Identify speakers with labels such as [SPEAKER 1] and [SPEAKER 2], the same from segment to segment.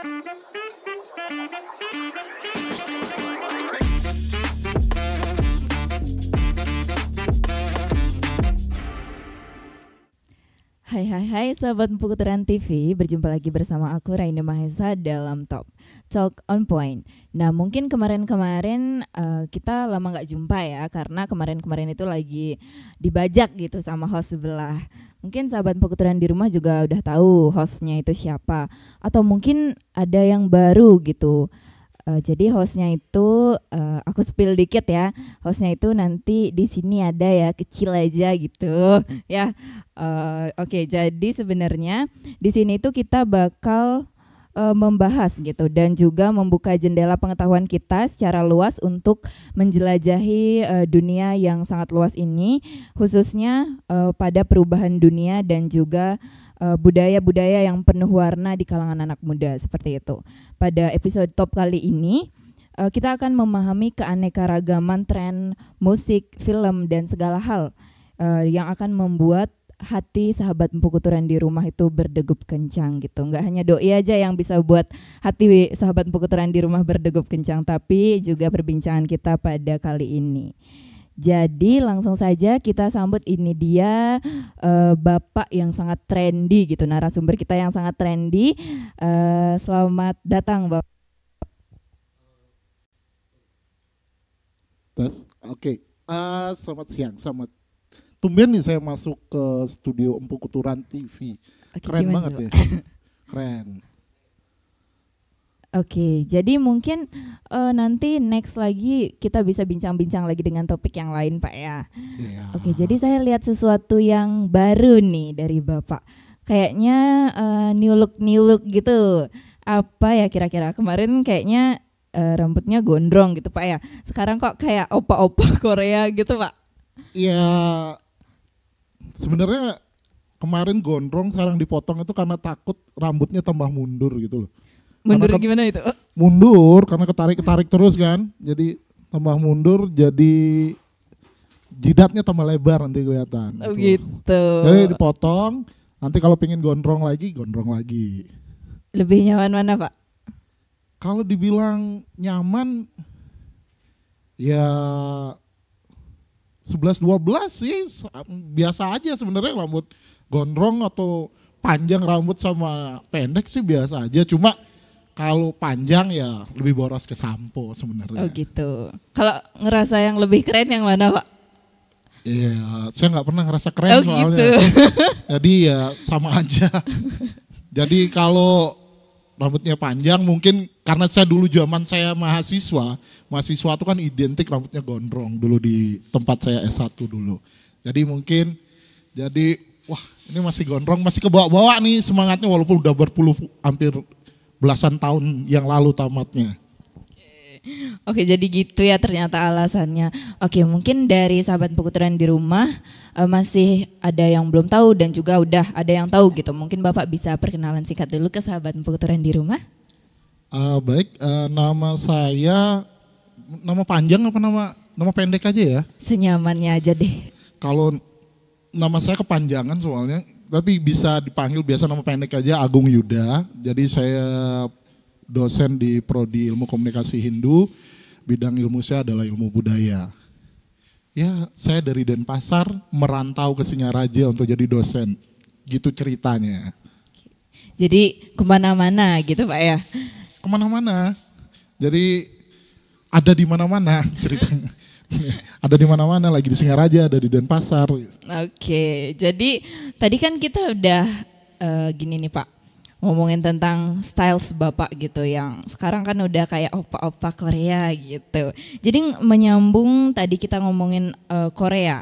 [SPEAKER 1] Hai sahabat Pukuturan TV, berjumpa lagi bersama aku Raina Mahesa dalam Talk on Point. Nah mungkin kemarin-kemarin kita lama gak jumpa ya, karena kemarin-kemarin itu lagi dibajak gitu sama host sebelah. Mungkin sahabat Pukuturan di rumah juga udah tahu hostnya itu siapa, atau mungkin ada yang baru gitu. Jadi hostnya itu aku spill dikit ya. Hostnya itu nanti di sini ada ya, kecil aja gitu ya. Oke, jadi sebenarnya di sini itu kita bakal membahas gitu dan juga membuka jendela pengetahuan kita secara luas untuk menjelajahi dunia yang sangat luas ini, khususnya pada perubahan dunia dan juga budaya-budaya yang penuh warna di kalangan anak muda seperti itu. Pada episode top kali ini kita akan memahami keanekaragaman tren musik, film dan segala hal yang akan membuat hati sahabat Pukuturan di rumah itu berdegup kencang gitu. Nggak hanya doi aja yang bisa buat hati sahabat Pukuturan di rumah berdegup kencang, tapi juga perbincangan kita pada kali ini. Jadi langsung saja kita sambut, ini dia bapak yang sangat trendy gitu, narasumber kita yang sangat trendy. Selamat datang Bapak.
[SPEAKER 2] Oke. Selamat siang, selamat. Tumben nih saya masuk ke studio Empu Kuturan TV. Keren banget ya. Keren.
[SPEAKER 1] Oke, jadi mungkin nanti next lagi kita bisa bincang-bincang lagi dengan topik yang lain Pak ya.
[SPEAKER 2] Yeah.
[SPEAKER 1] Oke, jadi saya lihat sesuatu yang baru nih dari Bapak. Kayaknya new look gitu. Apa ya kira-kira? Kemarin kayaknya rambutnya gondrong gitu Pak ya. Sekarang kok kayak opa-opa Korea gitu Pak.
[SPEAKER 2] Iya, sebenarnya kemarin gondrong, sekarang dipotong itu karena takut rambutnya tambah mundur gitu loh.
[SPEAKER 1] Mundur gimana itu?
[SPEAKER 2] Mundur karena ketarik terus kan. Jadi tambah mundur, jadi jidatnya tambah lebar nanti kelihatan.
[SPEAKER 1] Oh gitu.
[SPEAKER 2] Jadi dipotong, nanti kalau pengen gondrong lagi.
[SPEAKER 1] Lebih nyaman mana Pak?
[SPEAKER 2] Kalau dibilang nyaman, ya 11-12 sih biasa aja sebenarnya. Rambut gondrong atau panjang, rambut sama pendek sih biasa aja. Cuma kalau panjang ya lebih boros ke sampo sebenarnya.
[SPEAKER 1] Oh gitu. Kalau ngerasa yang lebih keren yang mana Pak?
[SPEAKER 2] Iya, saya nggak pernah ngerasa keren soalnya.
[SPEAKER 1] Gitu.
[SPEAKER 2] Jadi ya sama aja. Jadi kalau rambutnya panjang mungkin karena saya dulu zaman saya mahasiswa itu kan identik rambutnya gondrong dulu di tempat saya S1 dulu. Jadi mungkin wah ini masih gondrong, masih kebawa-bawa nih semangatnya walaupun udah hampir belasan tahun yang lalu tamatnya.
[SPEAKER 1] Oke, jadi gitu ya ternyata alasannya. Oke, mungkin dari sahabat Pukuturan di rumah masih ada yang belum tahu dan juga udah ada yang tahu gitu. Mungkin Bapak bisa perkenalan singkat dulu ke sahabat Pukuturan di rumah.
[SPEAKER 2] Baik, nama saya, nama panjang apa nama pendek aja ya?
[SPEAKER 1] Senyamannya aja deh.
[SPEAKER 2] Kalau nama saya kepanjangan soalnya, tapi bisa dipanggil biasa nama pendek aja, Agung Yuda. Jadi saya dosen di Prodi Ilmu Komunikasi Hindu, bidang ilmu saya adalah ilmu budaya. Ya, saya dari Denpasar merantau ke Singaraja untuk jadi dosen. Gitu ceritanya.
[SPEAKER 1] Jadi kemana-mana gitu Pak ya?
[SPEAKER 2] Kemana-mana. Jadi ada di mana-mana ceritanya. Ada di mana-mana, lagi di Singaraja, ada di Denpasar.
[SPEAKER 1] Oke, jadi tadi kan kita udah gini nih Pak, ngomongin tentang styles Bapak gitu yang sekarang kan udah kayak opa-opa Korea gitu. Jadi menyambung tadi kita ngomongin Korea.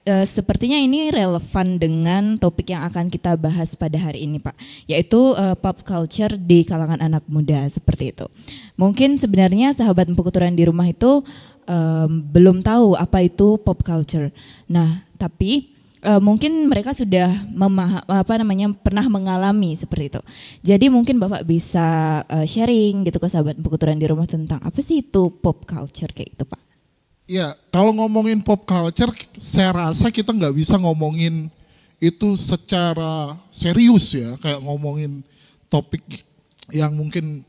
[SPEAKER 1] Sepertinya ini relevan dengan topik yang akan kita bahas pada hari ini Pak, yaitu pop culture di kalangan anak muda seperti itu. Mungkin sebenarnya sahabat Pukuturan di rumah itu belum tahu apa itu pop culture. Nah, tapi mungkin mereka sudah pernah mengalami seperti itu. Jadi mungkin Bapak bisa sharing gitu ke sahabat Pukuturan di rumah tentang apa sih itu pop culture kayak gitu Pak.
[SPEAKER 2] Ya, kalau ngomongin pop culture, saya rasa kita nggak bisa ngomongin itu secara serius ya, kayak ngomongin topik yang mungkin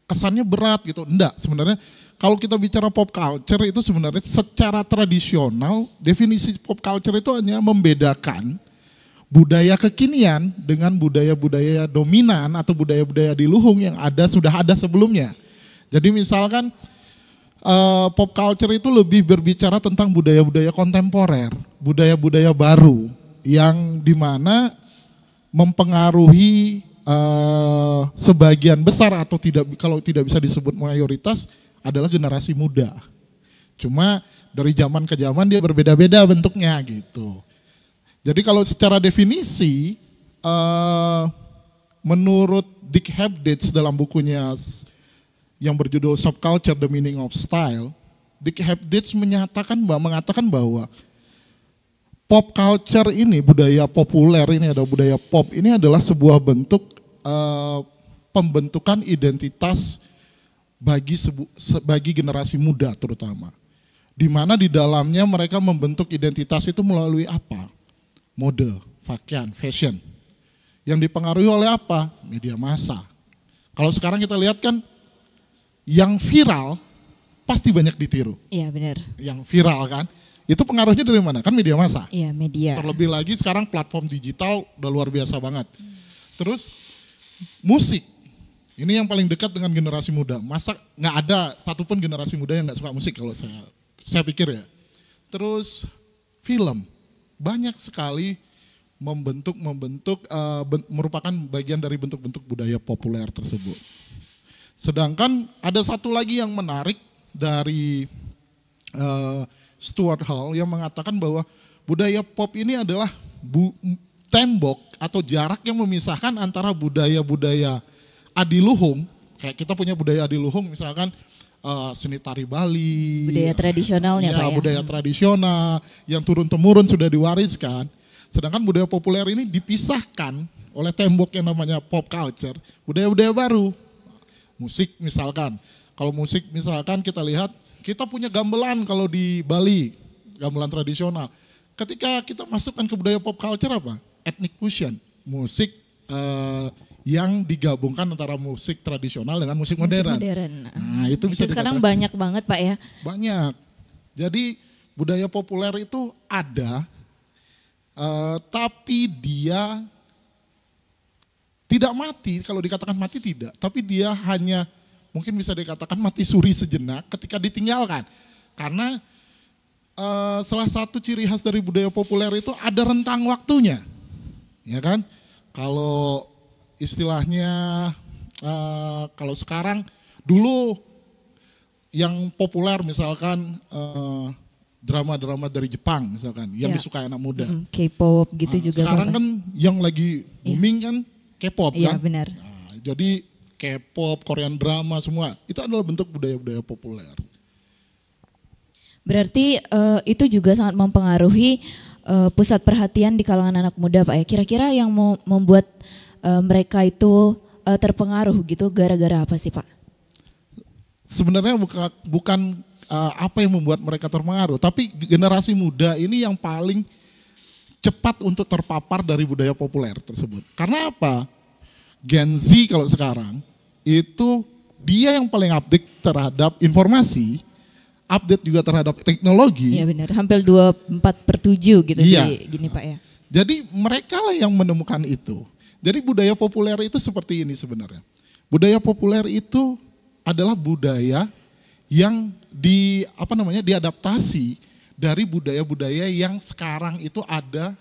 [SPEAKER 2] kesannya berat gitu. Enggak, sebenarnya kalau kita bicara pop culture itu sebenarnya secara tradisional definisi pop culture itu hanya membedakan budaya kekinian dengan budaya-budaya dominan atau budaya-budaya di luhung yang sudah ada sebelumnya. Jadi misalkan pop culture itu lebih berbicara tentang budaya-budaya kontemporer, budaya-budaya baru yang dimana mempengaruhi sebagian besar atau kalau tidak bisa disebut mayoritas adalah generasi muda. Cuma dari zaman ke zaman dia berbeda-beda bentuknya gitu. Jadi kalau secara definisi menurut Dick Hebditz dalam bukunya yang berjudul Subculture: The Meaning of Style, Dick Hebditz mengatakan bahwa pop culture ini, budaya populer ini, ada budaya pop ini adalah sebuah bentuk pembentukan identitas bagi generasi muda terutama. Di mana di dalamnya mereka membentuk identitas itu melalui apa? Mode, pakaian, fashion. Yang dipengaruhi oleh apa? Media massa. Kalau sekarang kita lihat kan yang viral pasti banyak ditiru.
[SPEAKER 1] Iya benar.
[SPEAKER 2] Yang viral kan, itu pengaruhnya dari mana? Kan media massa.
[SPEAKER 1] Iya media.
[SPEAKER 2] Terlebih lagi sekarang platform digital udah luar biasa banget. Terus musik, ini yang paling dekat dengan generasi muda. Masa nggak ada satupun generasi muda yang nggak suka musik kalau saya pikir ya. Terus film, banyak sekali merupakan bagian dari bentuk-bentuk budaya populer tersebut. Sedangkan ada satu lagi yang menarik dari Stuart Hall yang mengatakan bahwa budaya pop ini adalah tembok atau jarak yang memisahkan antara budaya-budaya adiluhung, kayak kita punya budaya adiluhung misalkan seni tari Bali,
[SPEAKER 1] budaya tradisionalnya Pak ya.
[SPEAKER 2] Budaya tradisional yang turun-temurun sudah diwariskan. Sedangkan budaya populer ini dipisahkan oleh tembok yang namanya pop culture, budaya-budaya baru. Musik misalkan, kalau musik misalkan kita lihat, kita punya gamelan kalau di Bali, gamelan tradisional. Ketika kita masukkan ke budaya pop culture apa? Ethnic fusion, musik yang digabungkan antara musik tradisional dengan musik modern. Nah, itu bisa
[SPEAKER 1] sekarang banyak banget Pak ya.
[SPEAKER 2] Banyak. Jadi budaya populer itu ada, tapi dia tidak mati. Kalau dikatakan mati tidak, tapi dia hanya mungkin bisa dikatakan mati suri sejenak ketika ditinggalkan. Karena salah satu ciri khas dari budaya populer itu ada rentang waktunya, ya kan? Kalau istilahnya kalau sekarang dulu yang populer misalkan drama-drama dari Jepang misalkan yang disukai anak muda.
[SPEAKER 1] K-pop gitu juga.
[SPEAKER 2] Sekarang kan yang lagi booming kan K-pop kan.
[SPEAKER 1] Iya benar.
[SPEAKER 2] Nah, jadi K-pop, Korean drama semua itu adalah bentuk budaya-budaya populer.
[SPEAKER 1] Berarti itu juga sangat mempengaruhi pusat perhatian di kalangan anak muda Pak ya. Kira-kira yang membuat mereka itu terpengaruh gitu gara-gara apa sih Pak?
[SPEAKER 2] Sebenarnya bukan apa yang membuat mereka terpengaruh, tapi generasi muda ini yang paling cepat untuk terpapar dari budaya populer tersebut. Karena apa? Gen Z kalau sekarang itu dia yang paling update terhadap informasi, update juga terhadap teknologi.
[SPEAKER 1] Iya benar, hampir 24/7 gitu gini Pak ya.
[SPEAKER 2] Jadi mereka lah yang menemukan itu. Jadi budaya populer itu seperti ini sebenarnya. Budaya populer itu adalah budaya yang diadaptasi dari budaya-budaya yang sekarang itu ada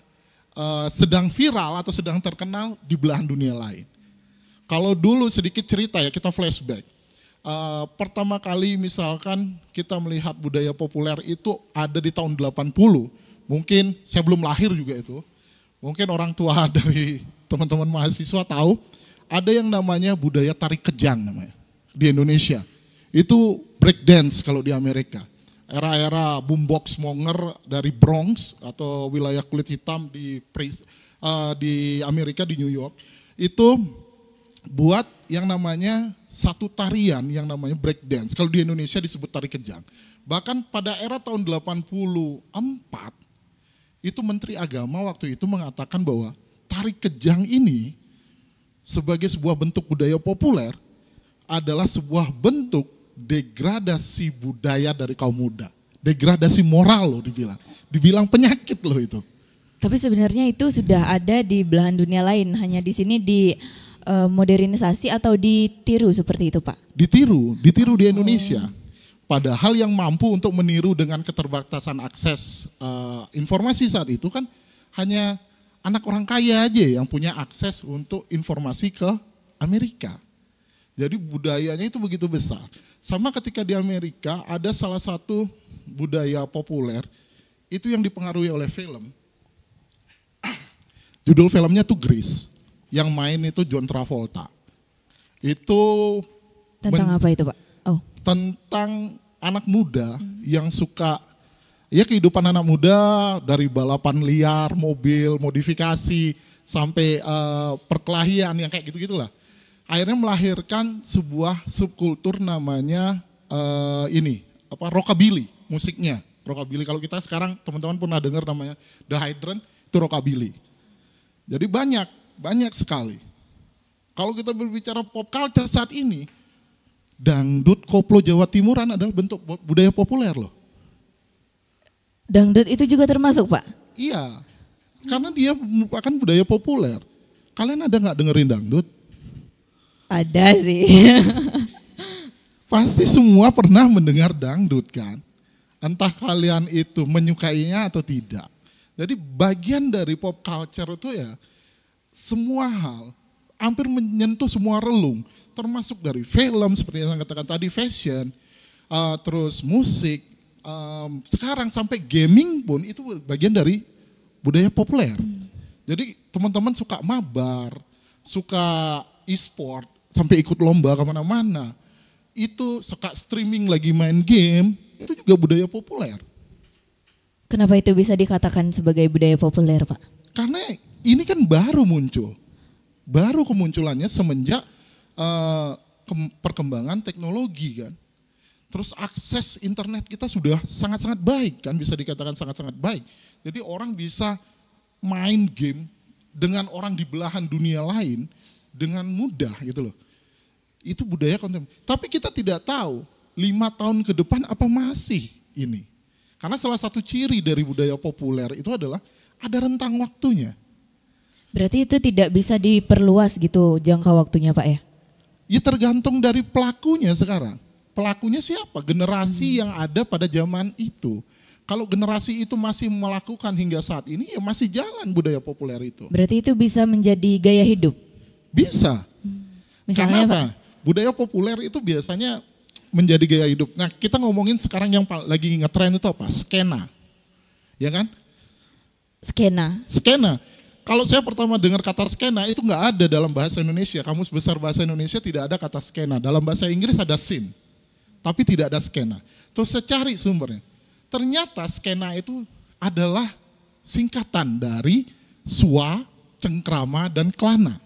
[SPEAKER 2] sedang viral atau sedang terkenal di belahan dunia lain. Kalau dulu sedikit cerita ya, kita flashback. Pertama kali misalkan kita melihat budaya populer itu ada di tahun 80, mungkin saya belum lahir juga itu. Mungkin orang tua dari teman-teman mahasiswa tahu, ada yang namanya budaya tari kejang namanya di Indonesia. Itu break dance kalau di Amerika. Era-era boombox monger dari Bronx atau wilayah kulit hitam di Amerika, di New York. Itu buat yang namanya satu tarian yang namanya break dance. Kalau di Indonesia disebut tari kejang. Bahkan pada era tahun 84, itu Menteri Agama waktu itu mengatakan bahwa tari kejang ini sebagai sebuah bentuk budaya populer adalah sebuah bentuk degradasi budaya dari kaum muda. Degradasi moral loh dibilang. Dibilang penyakit loh itu.
[SPEAKER 1] Tapi sebenarnya itu sudah ada di belahan dunia lain, hanya di sini di modernisasi atau ditiru seperti itu Pak?
[SPEAKER 2] Ditiru di Indonesia. Padahal yang mampu untuk meniru dengan keterbatasan akses informasi saat itu kan hanya anak orang kaya aja yang punya akses untuk informasi ke Amerika. Jadi budayanya itu begitu besar. Sama ketika di Amerika ada salah satu budaya populer itu yang dipengaruhi oleh film. Judul filmnya tuh Grease. Yang main itu John Travolta. Itu
[SPEAKER 1] tentang apa itu Pak? Oh.
[SPEAKER 2] Tentang anak muda yang suka, ya kehidupan anak muda dari balapan liar, mobil, modifikasi, sampai perkelahian yang kayak gitu-gitulah. Akhirnya melahirkan sebuah subkultur namanya rockabilly, musiknya. Rockabilly, kalau kita sekarang teman-teman pernah dengar namanya The Hydrant, itu rockabilly. Jadi banyak sekali. Kalau kita berbicara pop culture saat ini, dangdut koplo Jawa Timuran adalah bentuk budaya populer loh.
[SPEAKER 1] Dangdut itu juga termasuk Pak?
[SPEAKER 2] Iya, karena dia merupakan budaya populer. Kalian ada nggak dengerin dangdut?
[SPEAKER 1] Ada sih.
[SPEAKER 2] Pasti semua pernah mendengar dangdut kan? Entah kalian itu menyukainya atau tidak. Jadi bagian dari pop culture itu ya semua hal, hampir menyentuh semua relung. Termasuk dari film seperti yang saya katakan tadi, fashion, terus musik, sekarang sampai gaming pun itu bagian dari budaya populer. Jadi teman-teman suka mabar, suka e-sport, sampai ikut lomba kemana-mana. Itu suka streaming lagi main game, itu juga budaya populer.
[SPEAKER 1] Kenapa itu bisa dikatakan sebagai budaya populer Pak?
[SPEAKER 2] Karena ini kan baru muncul. Baru kemunculannya semenjak perkembangan teknologi kan. Terus akses internet kita sudah sangat-sangat baik kan, bisa dikatakan sangat-sangat baik. Jadi orang bisa main game dengan orang di belahan dunia lain dengan mudah gitu loh. Itu budaya kontemporer. Tapi kita tidak tahu 5 tahun ke depan apa masih ini. Karena salah satu ciri dari budaya populer itu adalah ada rentang waktunya.
[SPEAKER 1] Berarti itu tidak bisa diperluas gitu jangka waktunya Pak ya?
[SPEAKER 2] Ya tergantung dari pelakunya sekarang. Pelakunya siapa? Generasi yang ada pada zaman itu. Kalau generasi itu masih melakukan hingga saat ini ya masih jalan budaya populer itu.
[SPEAKER 1] Berarti itu bisa menjadi gaya hidup?
[SPEAKER 2] Bisa.
[SPEAKER 1] Misalnya
[SPEAKER 2] Karena apa?
[SPEAKER 1] Pak?
[SPEAKER 2] Budaya populer itu biasanya menjadi gaya hidup. Nah kita ngomongin sekarang yang lagi ngetren itu apa? Skena. Ya kan? Skena. Kalau saya pertama dengar kata skena itu nggak ada dalam bahasa Indonesia. Kamus Besar Bahasa Indonesia tidak ada kata skena. Dalam bahasa Inggris ada scene. Tapi tidak ada skena. Terus saya cari sumbernya. Ternyata skena itu adalah singkatan dari swa, cengkrama, dan kelana.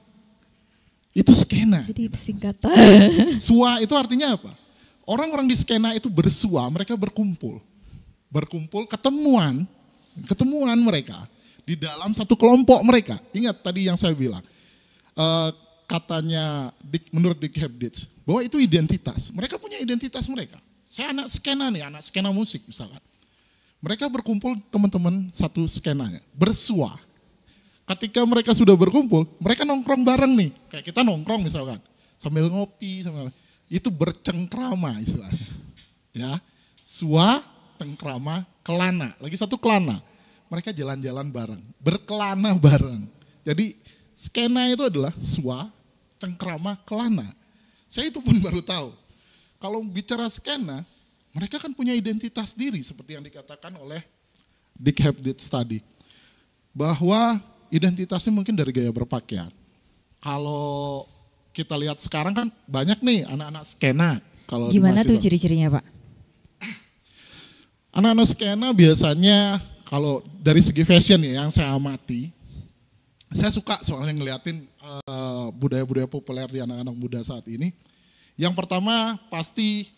[SPEAKER 2] Itu skena.
[SPEAKER 1] Jadi itu singkatan.
[SPEAKER 2] Swa itu artinya apa? Orang-orang di skena itu bersua, mereka berkumpul. Berkumpul, ketemuan mereka di dalam satu kelompok mereka. Ingat tadi yang saya bilang, katanya menurut Dick Hebditz, bahwa itu identitas. Mereka punya identitas mereka. Saya anak skena nih, anak skena musik misalkan. Mereka berkumpul teman-teman satu skenanya, bersua. Ketika mereka sudah berkumpul, mereka nongkrong bareng nih. Kayak kita nongkrong misalkan, sambil ngopi, itu bercengkrama istilahnya. Ya, swa, cengkrama, kelana. Lagi satu kelana. Mereka jalan-jalan bareng, berkelana bareng. Jadi skena itu adalah swa, cengkrama, kelana. Saya itu pun baru tahu. Kalau bicara skena, mereka kan punya identitas diri seperti yang dikatakan oleh Dick Hebditz tadi. Bahwa identitasnya mungkin dari gaya berpakaian. Kalau kita lihat sekarang kan banyak nih anak-anak skena. Kalau
[SPEAKER 1] gimana tuh ciri-cirinya Pak?
[SPEAKER 2] Anak-anak skena biasanya kalau dari segi fashion ya yang saya amati, saya suka soalnya ngeliatin budaya-budaya populer di anak-anak muda saat ini. Yang pertama pasti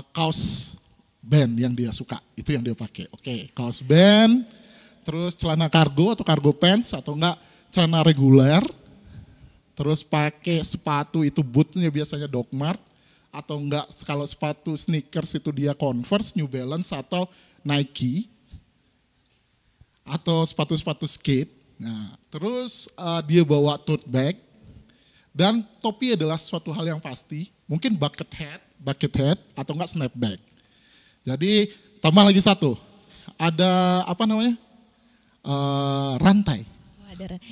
[SPEAKER 2] kaos band yang dia suka, itu yang dia pakai. Oke, kaos band, terus celana kargo atau cargo pants atau enggak celana reguler, Terus pakai sepatu itu bootnya biasanya Doc Mart. Atau enggak kalau sepatu sneakers itu dia Converse, New Balance atau Nike. Atau sepatu-sepatu skate. Nah, terus dia bawa tote bag. Dan topi adalah suatu hal yang pasti. Mungkin bucket hat atau enggak snapback. Jadi tambah lagi satu. Ada apa namanya? Rantai.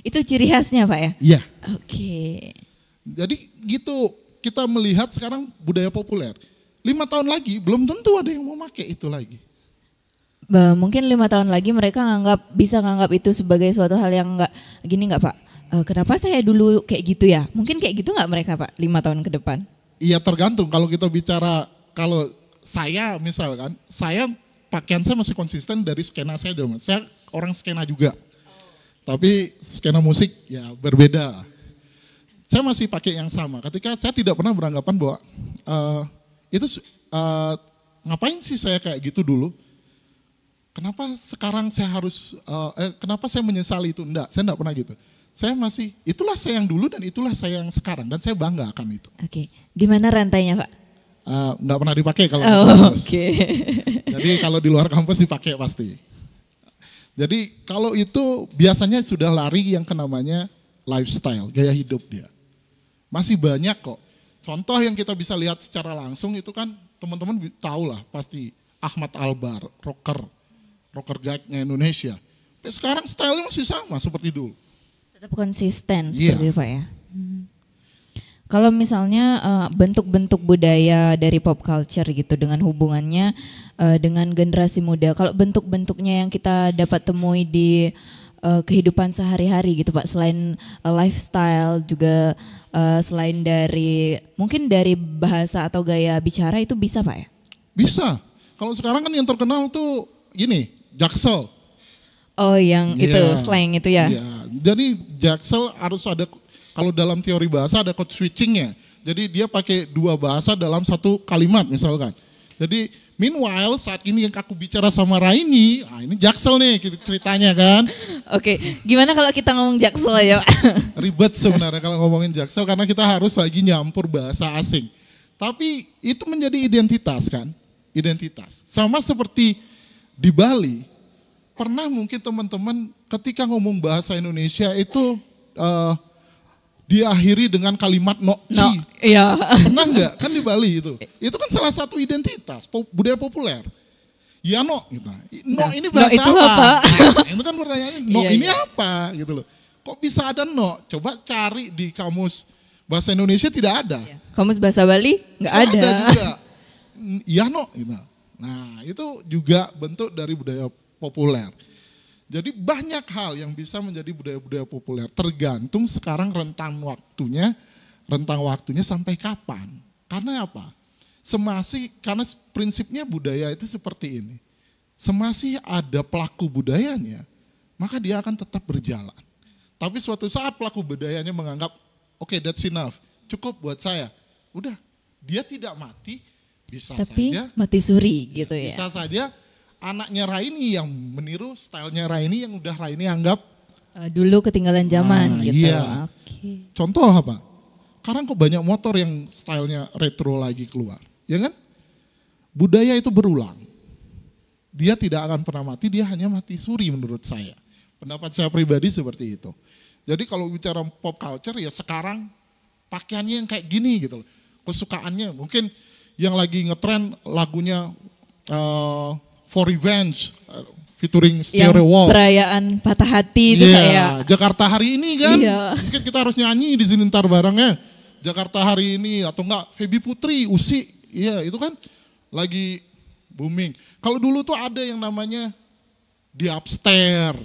[SPEAKER 1] Itu ciri khasnya Pak ya?
[SPEAKER 2] Iya.
[SPEAKER 1] Oke.
[SPEAKER 2] Jadi gitu kita melihat sekarang budaya populer. 5 tahun lagi belum tentu ada yang mau pakai itu lagi.
[SPEAKER 1] Mungkin 5 tahun lagi mereka bisa nganggap itu sebagai suatu hal yang nggak Pak? Kenapa saya dulu kayak gitu ya? Mungkin kayak gitu nggak mereka Pak 5 tahun ke depan?
[SPEAKER 2] Iya tergantung kalau kita bicara kalau saya misalkan saya pakaian saya masih konsisten dari skena saya dong. Saya orang skena juga. Tapi skena musik ya berbeda. Saya masih pakai yang sama. Ketika saya tidak pernah beranggapan bahwa ngapain sih saya kayak gitu dulu? Kenapa sekarang saya harus? Kenapa saya menyesali itu? Enggak, saya enggak pernah gitu. Saya masih itulah saya yang dulu dan itulah saya yang sekarang dan saya bangga akan itu.
[SPEAKER 1] Oke, di mana rantainya Pak?
[SPEAKER 2] Nggak pernah dipakai kalau di kampus. Jadi kalau di luar kampus dipakai pasti. Jadi kalau itu biasanya sudah lari yang namanya lifestyle, gaya hidup dia. Masih banyak kok. Contoh yang kita bisa lihat secara langsung itu kan teman-teman tahu lah pasti Ahmad Albar, rocker guide-nya Indonesia. Tapi sekarang style-nya masih sama seperti dulu.
[SPEAKER 1] Tetap konsisten seperti itu Pak ya. Kalau misalnya bentuk-bentuk budaya dari pop culture gitu dengan hubungannya dengan generasi muda. Kalau bentuk-bentuknya yang kita dapat temui di kehidupan sehari-hari gitu Pak. Selain lifestyle juga selain dari mungkin dari bahasa atau gaya bicara itu bisa Pak ya?
[SPEAKER 2] Bisa. Kalau sekarang kan yang terkenal tuh gini, Jaksel.
[SPEAKER 1] Oh yang itu slang itu ya?
[SPEAKER 2] Iya. Jadi Jaksel harus ada. Kalau dalam teori bahasa ada code switchingnya. Jadi dia pakai 2 bahasa dalam satu kalimat misalkan. Jadi meanwhile saat ini yang aku bicara sama Raini, ini Jaksel nih ceritanya kan.
[SPEAKER 1] Oke, gimana kalau kita ngomong Jaksel aja Pak?
[SPEAKER 2] Ribet sebenarnya kalau ngomongin Jaksel karena kita harus lagi nyampur bahasa asing. Tapi itu menjadi identitas kan. Identitas. Sama seperti di Bali. Pernah mungkin teman-teman ketika ngomong bahasa Indonesia itu diakhiri dengan kalimat nokci.
[SPEAKER 1] No, iya.
[SPEAKER 2] Pernah nggak? Kan di Bali itu. Itu kan salah satu identitas budaya populer. Ya no, gitu. No ini bahasa
[SPEAKER 1] itu
[SPEAKER 2] apa?
[SPEAKER 1] apa?
[SPEAKER 2] Nah, itu kan pertanyaannya. No ini apa? Gitu loh. Kok bisa ada no? Coba cari di kamus bahasa Indonesia tidak ada.
[SPEAKER 1] Kamus bahasa Bali nggak ada.
[SPEAKER 2] Ada juga. Ya no, gitu. Nah itu juga bentuk dari budaya populer. Jadi banyak hal yang bisa menjadi budaya-budaya populer. Tergantung sekarang rentang waktunya sampai kapan. Karena apa? Karena prinsipnya budaya itu seperti ini. Semasih ada pelaku budayanya, maka dia akan tetap berjalan. Tapi suatu saat pelaku budayanya menganggap, oke, that's enough, cukup buat saya. Udah, dia tidak mati, bisa
[SPEAKER 1] tapi
[SPEAKER 2] saja.
[SPEAKER 1] Mati suri gitu ya.
[SPEAKER 2] Bisa saja. Anaknya Raini yang meniru stylenya Raini yang udah Raini anggap
[SPEAKER 1] dulu ketinggalan zaman gitu.
[SPEAKER 2] Iya.
[SPEAKER 1] Okay.
[SPEAKER 2] Contoh apa? Sekarang kok banyak motor yang stylenya retro lagi keluar, ya kan? Budaya itu berulang. Dia tidak akan pernah mati, dia hanya mati suri menurut saya. Pendapat saya pribadi seperti itu. Jadi kalau bicara pop culture ya sekarang pakaiannya yang kayak gini gitu loh. Kesukaannya mungkin yang lagi ngetren lagunya For Revenge featuring Stereo Wall.
[SPEAKER 1] Perayaan patah hati itu kayak
[SPEAKER 2] Jakarta hari ini kan.
[SPEAKER 1] Iya.
[SPEAKER 2] Mungkin kita harus nyanyi di sini ntar barengnya. Jakarta hari ini atau enggak Feby Putri, Usi. Iya, itu kan lagi booming. Kalau dulu tuh ada yang namanya di Upstairs.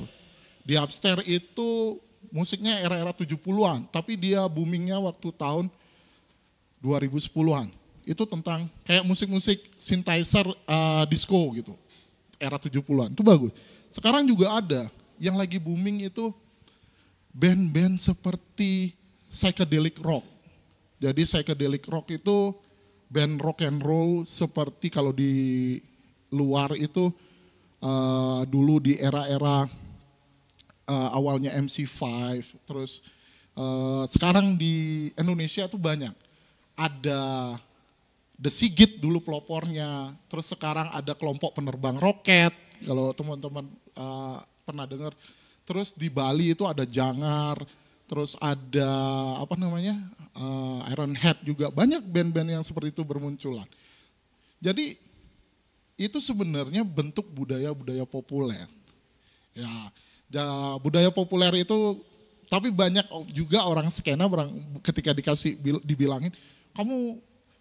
[SPEAKER 2] Di Upstairs itu musiknya era-era 70-an, tapi dia boomingnya waktu tahun 2010-an. Itu tentang kayak musik-musik synthesizer disco gitu. Era 70-an, itu bagus. Sekarang juga ada yang lagi booming itu band-band seperti psychedelic rock. Jadi psychedelic rock itu band rock and roll seperti kalau di luar itu dulu di era-era awalnya MC5, terus Sekarang di Indonesia tuh banyak. Ada The Sigit dulu pelopornya, terus sekarang ada kelompok penerbang roket, kalau teman-teman pernah dengar. Terus di Bali itu ada Jangar, terus ada Iron Head juga, banyak band-band yang seperti itu bermunculan. Jadi itu sebenarnya bentuk budaya-budaya populer. Ya, budaya populer itu, tapi banyak juga orang skena ketika dibilangin, kamu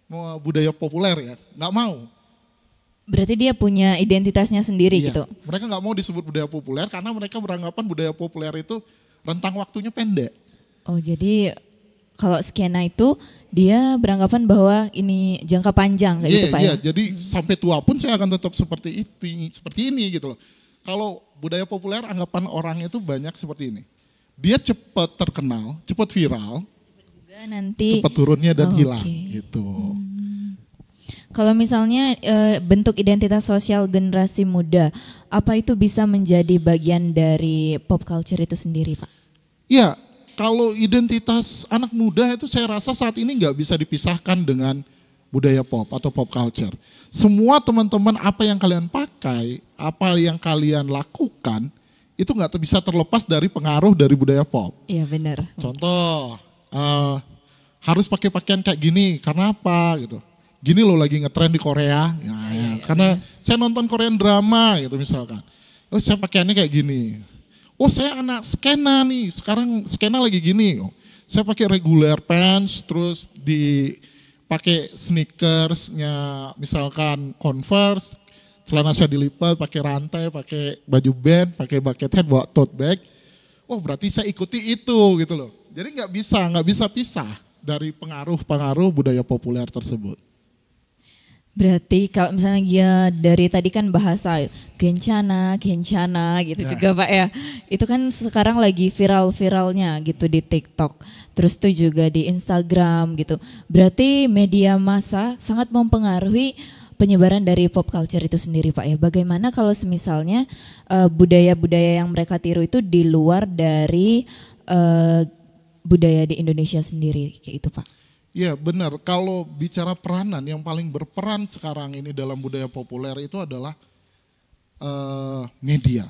[SPEAKER 2] mau budaya populer ya, nggak mau.
[SPEAKER 1] Berarti dia punya identitasnya sendiri
[SPEAKER 2] Iya,
[SPEAKER 1] gitu.
[SPEAKER 2] mereka nggak mau disebut budaya populer karena mereka beranggapan budaya populer itu rentang waktunya pendek.
[SPEAKER 1] Oh, jadi kalau skena itu dia beranggapan bahwa ini jangka panjang kayak gitu Pak
[SPEAKER 2] Iya,
[SPEAKER 1] ya?
[SPEAKER 2] jadi sampai tua pun saya akan tetap seperti ini gitu loh. Kalau budaya populer anggapan orang itu banyak seperti ini. Dia cepat terkenal, cepat viral,
[SPEAKER 1] Juga nanti
[SPEAKER 2] cepat turunnya dan hilang
[SPEAKER 1] oke.
[SPEAKER 2] gitu.
[SPEAKER 1] Kalau misalnya bentuk identitas sosial generasi muda, apa itu bisa menjadi bagian dari pop culture itu sendiri Pak?
[SPEAKER 2] Ya, kalau identitas anak muda itu saya rasa saat ini nggak bisa dipisahkan dengan budaya pop atau pop culture. Semua teman-teman apa yang kalian pakai, apa yang kalian lakukan, itu nggak bisa terlepas dari pengaruh dari budaya pop.
[SPEAKER 1] Iya benar.
[SPEAKER 2] Contoh, harus pakai pakaian kayak gini, karena apa gitu. Gini loh lagi ngetren di Korea, karena saya nonton Korean drama gitu misalkan. Oh saya pakaiannya kayak gini. Oh saya anak skena nih, sekarang skena lagi gini. Oh, saya pakai regular pants, terus dipakai sneakersnya, misalkan Converse, celana saya dilipat, pakai rantai, pakai baju band, pakai bucket hat, bawa tote bag. Oh berarti saya ikuti itu gitu loh. Jadi nggak bisa pisah dari pengaruh budaya populer tersebut.
[SPEAKER 1] Berarti kalau misalnya dia dari tadi kan bahasa kencana gitu juga Pak ya. Itu kan sekarang lagi viral-viralnya gitu di TikTok. Terus tuh juga di Instagram gitu. Berarti media massa sangat mempengaruhi penyebaran dari pop culture itu sendiri Pak ya. Bagaimana kalau misalnya budaya-budaya yang mereka tiru itu di luar dari budaya di Indonesia sendiri kayak itu Pak?
[SPEAKER 2] Ya benar, kalau bicara peranan yang paling berperan sekarang ini dalam budaya populer itu adalah media.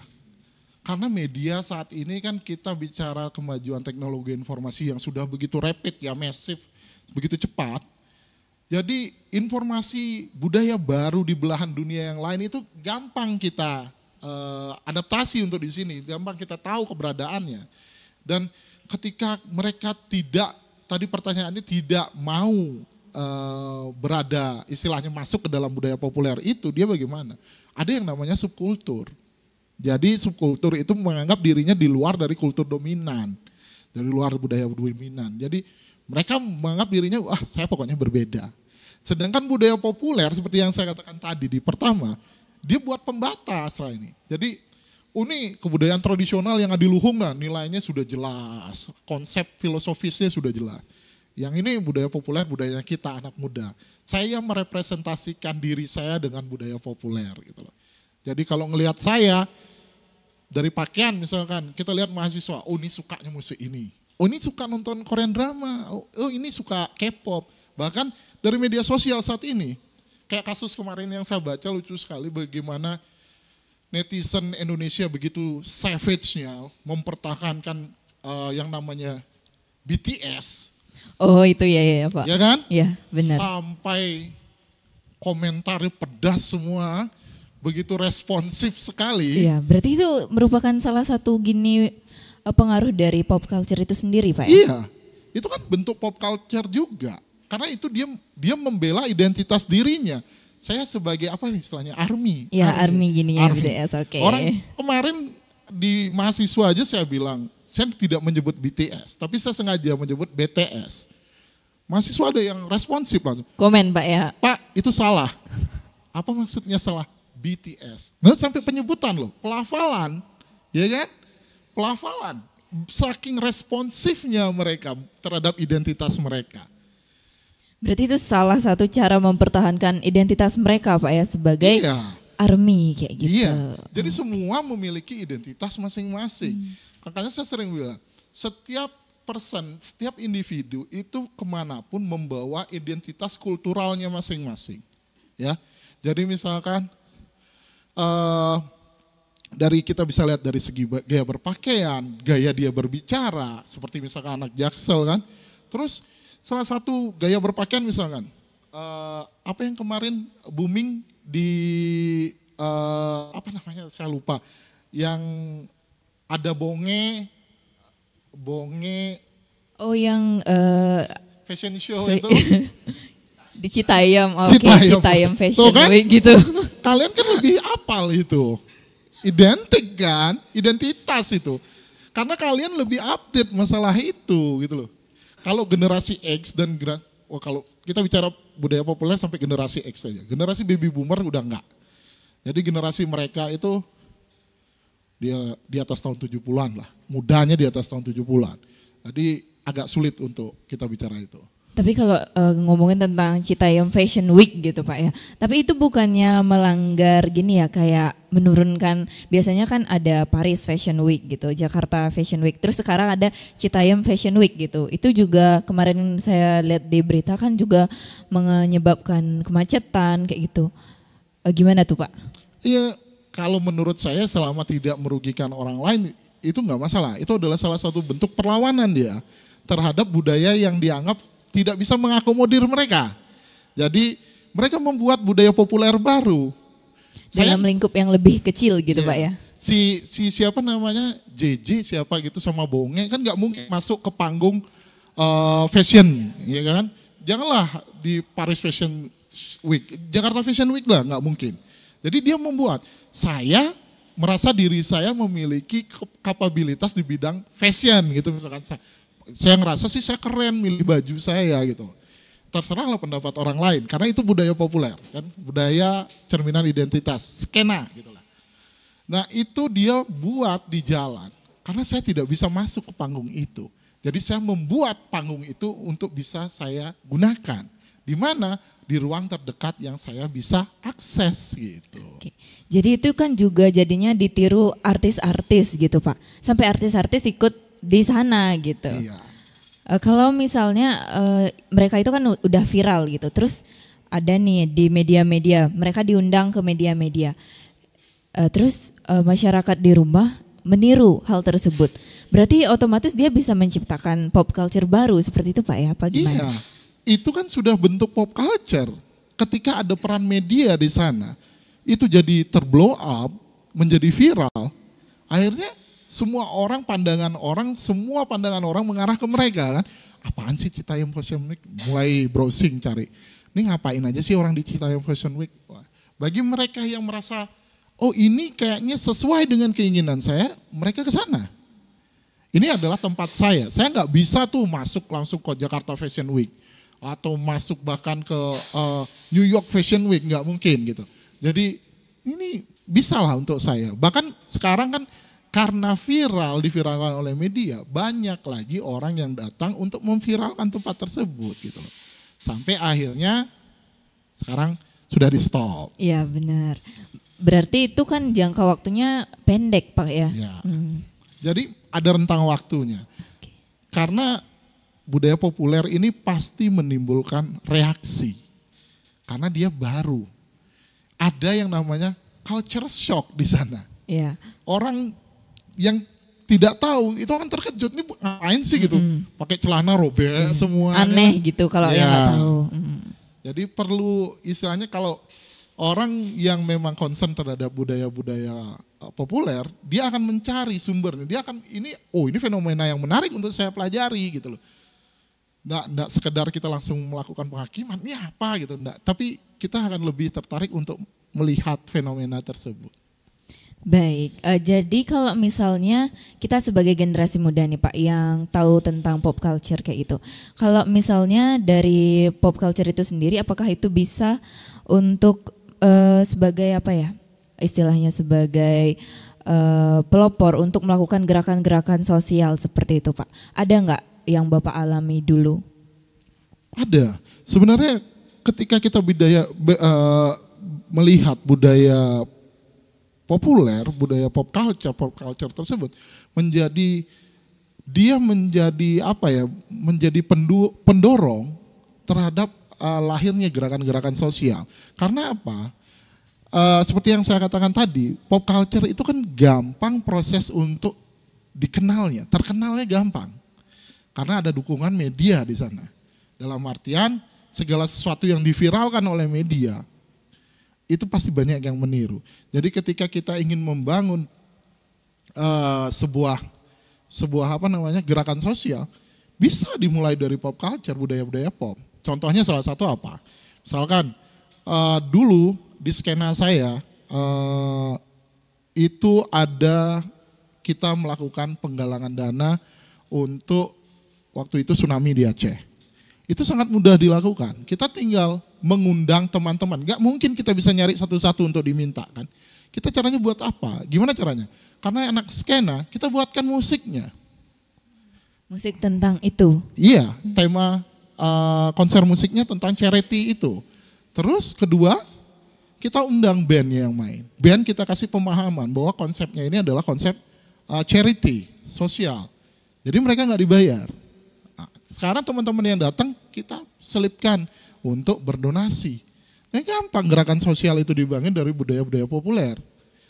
[SPEAKER 2] Karena media saat ini kan kita bicara kemajuan teknologi informasi yang sudah begitu rapid ya, masif, begitu cepat. Jadi informasi budaya baru di belahan dunia yang lain itu gampang kita adaptasi untuk di sini, gampang kita tahu keberadaannya. Dan ketika mereka tadi pertanyaannya tidak mau berada istilahnya masuk ke dalam budaya populer itu, dia bagaimana? Ada yang namanya subkultur. Jadi subkultur itu menganggap dirinya di luar dari kultur dominan, dari luar budaya dominan. Jadi mereka menganggap dirinya, saya pokoknya berbeda. Sedangkan budaya populer seperti yang saya katakan tadi di pertama, dia buat pembatas lah ini. Jadi ini kebudayaan tradisional yang adiluhung lah, nilainya sudah jelas, konsep filosofisnya sudah jelas. Yang ini budaya populer, budaya kita anak muda. Saya merepresentasikan diri saya dengan budaya populer gitu loh. Jadi kalau ngelihat saya dari pakaian misalkan, kita lihat mahasiswa, oh ini sukanya musik ini. Oh ini suka nonton Korean drama, oh ini suka K-pop. Bahkan dari media sosial saat ini, kayak kasus kemarin yang saya baca lucu sekali bagaimana netizen Indonesia begitu savage-nya mempertahankan yang namanya BTS.
[SPEAKER 1] Oh itu ya Pak.
[SPEAKER 2] Ya kan?
[SPEAKER 1] Iya benar.
[SPEAKER 2] Sampai komentarnya pedas semua, begitu responsif sekali.
[SPEAKER 1] Iya, berarti itu merupakan salah satu pengaruh dari pop culture itu sendiri Pak ya?
[SPEAKER 2] Iya, itu kan bentuk pop culture juga. Karena itu dia membela identitas dirinya. Saya sebagai apa nih istilahnya, ARMY.
[SPEAKER 1] Ya ARMY gini ya
[SPEAKER 2] ARMY.
[SPEAKER 1] BTS, oke.
[SPEAKER 2] Orang kemarin di mahasiswa aja saya bilang, saya tidak menyebut BTS, tapi saya sengaja menyebut BTS. Mahasiswa ada yang responsif langsung.
[SPEAKER 1] Komen Pak ya?
[SPEAKER 2] Pak, itu salah. Apa maksudnya salah? BTS. Nah, sampai penyebutan loh, pelafalan. Ya kan? Pelafalan. Saking responsifnya mereka terhadap identitas mereka.
[SPEAKER 1] Berarti itu salah satu cara mempertahankan identitas mereka Pak ya sebagai ARMY kayak gitu.
[SPEAKER 2] Iya, jadi semua memiliki identitas masing-masing. Makanya saya sering bilang, setiap setiap individu itu kemanapun membawa identitas kulturalnya masing-masing. Ya, jadi misalkan dari kita bisa lihat dari segi gaya berpakaian, gaya dia berbicara, seperti misalkan anak Jaksel kan. Terus salah satu gaya berpakaian misalkan, apa yang kemarin booming di apa namanya saya lupa, yang ada bonge.
[SPEAKER 1] Oh yang
[SPEAKER 2] Fashion show itu.
[SPEAKER 1] di Citayam, oke, Citayam Fashion
[SPEAKER 2] kan?
[SPEAKER 1] Week gitu.
[SPEAKER 2] Kalian kan lebih apal itu. Identik kan, identitas itu. Karena kalian lebih update masalah itu gitu loh. Kalau generasi X dan kalau kita bicara budaya populer sampai generasi X saja. Generasi baby boomer udah enggak. Jadi generasi mereka itu dia di atas tahun 70-an lah. Mudanya di atas tahun 70-an. Jadi agak sulit untuk kita bicara itu.
[SPEAKER 1] Tapi kalau ngomongin tentang Citayam Fashion Week gitu Pak ya. Tapi itu bukannya melanggar gini ya, kayak menurunkan, biasanya kan ada Paris Fashion Week gitu, Jakarta Fashion Week. Terus sekarang ada Citayam Fashion Week gitu. Itu juga kemarin saya lihat di berita kan juga menyebabkan kemacetan kayak gitu. Gimana tuh Pak?
[SPEAKER 2] Iya, kalau menurut saya selama tidak merugikan orang lain itu nggak masalah. Itu adalah salah satu bentuk perlawanan dia terhadap budaya yang dianggap tidak bisa mengakomodir mereka. Jadi mereka membuat budaya populer baru.
[SPEAKER 1] Dalam lingkup yang lebih kecil gitu
[SPEAKER 2] ya,
[SPEAKER 1] Pak ya.
[SPEAKER 2] Si siapa namanya JJ siapa gitu sama Bonge kan nggak mungkin masuk ke panggung fashion, ya kan? Janganlah di Paris Fashion Week, Jakarta Fashion Week lah, nggak mungkin. Jadi dia membuat, saya merasa diri saya memiliki kapabilitas di bidang fashion gitu misalkan. Saya ngerasa sih saya keren milih baju saya gitu. Terserahlah pendapat orang lain karena itu budaya populer kan, budaya cerminan identitas, skena gitulah. Nah itu dia buat di jalan karena saya tidak bisa masuk ke panggung itu. Jadi saya membuat panggung itu untuk bisa saya gunakan. Di mana? Di ruang terdekat yang saya bisa akses gitu.
[SPEAKER 1] Oke. Jadi itu kan juga jadinya ditiru artis-artis gitu Pak. Sampai artis-artis ikut di sana gitu.
[SPEAKER 2] Iya.
[SPEAKER 1] Kalau misalnya mereka itu kan udah viral gitu. Terus ada nih di media-media, mereka diundang ke media-media. Terus masyarakat di rumah meniru hal tersebut. Berarti otomatis dia bisa menciptakan pop culture baru seperti itu Pak ya? Apa gimana?
[SPEAKER 2] Iya. Itu kan sudah bentuk pop culture. Ketika ada peran media di sana, itu jadi terblow up, menjadi viral. Akhirnya semua pandangan orang mengarah ke mereka kan. Apaan sih Citayam Fashion Week? Mulai browsing cari. Ini ngapain aja sih orang di Citayam Fashion Week? Bagi mereka yang merasa, oh ini kayaknya sesuai dengan keinginan saya, mereka ke sana. Ini adalah tempat saya. Saya nggak bisa tuh masuk langsung ke Jakarta Fashion Week. Atau masuk bahkan ke New York Fashion Week, nggak mungkin gitu. Jadi ini bisa lah untuk saya. Bahkan sekarang kan karena diviralkan oleh media, banyak lagi orang yang datang untuk memviralkan tempat tersebut gitu loh. Sampai akhirnya sekarang sudah di stop.
[SPEAKER 1] Iya benar. Berarti itu kan jangka waktunya pendek Pak ya?
[SPEAKER 2] Ya. Jadi ada rentang waktunya.
[SPEAKER 1] Okay.
[SPEAKER 2] Karena budaya populer ini pasti menimbulkan reaksi. Karena dia baru. Ada yang namanya culture shock di sana.
[SPEAKER 1] Iya.
[SPEAKER 2] Orang yang tidak tahu itu kan terkejut, nih ngapain sih gitu. Pakai celana robek semua.
[SPEAKER 1] Aneh gitu kalau yang nggak tahu.
[SPEAKER 2] Jadi perlu istilahnya kalau orang yang memang concern terhadap budaya-budaya populer, dia akan mencari sumbernya. Dia akan ini fenomena yang menarik untuk saya pelajari gitu loh. Nggak sekedar kita langsung melakukan penghakiman, ini apa gitu, enggak. Tapi kita akan lebih tertarik untuk melihat fenomena tersebut.
[SPEAKER 1] Baik, jadi kalau misalnya kita sebagai generasi muda nih Pak yang tahu tentang pop culture kayak itu. Kalau misalnya dari pop culture itu sendiri, apakah itu bisa untuk sebagai apa ya, istilahnya sebagai pelopor untuk melakukan gerakan-gerakan sosial seperti itu Pak? Ada nggak yang Bapak alami dulu?
[SPEAKER 2] Ada. Sebenarnya ketika kita melihat budaya populer, budaya pop culture tersebut menjadi dia menjadi apa ya? Menjadi pendorong terhadap lahirnya gerakan-gerakan sosial. Karena apa? Seperti yang saya katakan tadi, pop culture itu kan gampang proses untuk dikenalnya, terkenalnya gampang. Karena ada dukungan media di sana. Dalam artian segala sesuatu yang diviralkan oleh media, itu pasti banyak yang meniru. Jadi ketika kita ingin membangun sebuah gerakan sosial, bisa dimulai dari pop culture, budaya-budaya pop. Contohnya salah satu apa? Misalkan dulu di skena saya itu ada kita melakukan penggalangan dana untuk waktu itu tsunami di Aceh. Itu sangat mudah dilakukan. Kita tinggal mengundang teman-teman. Gak mungkin kita bisa nyari satu-satu untuk diminta kan. Kita caranya buat apa? Gimana caranya? Karena anak skena, kita buatkan musiknya.
[SPEAKER 1] Musik tentang itu?
[SPEAKER 2] Iya, tema konser musiknya tentang charity itu. Terus kedua, kita undang band yang main. Band kita kasih pemahaman bahwa konsepnya ini adalah konsep charity, sosial. Jadi mereka nggak dibayar. Nah, sekarang teman-teman yang datang kita selipkan untuk berdonasi. Nah, gampang gerakan sosial itu dibangun dari budaya-budaya populer.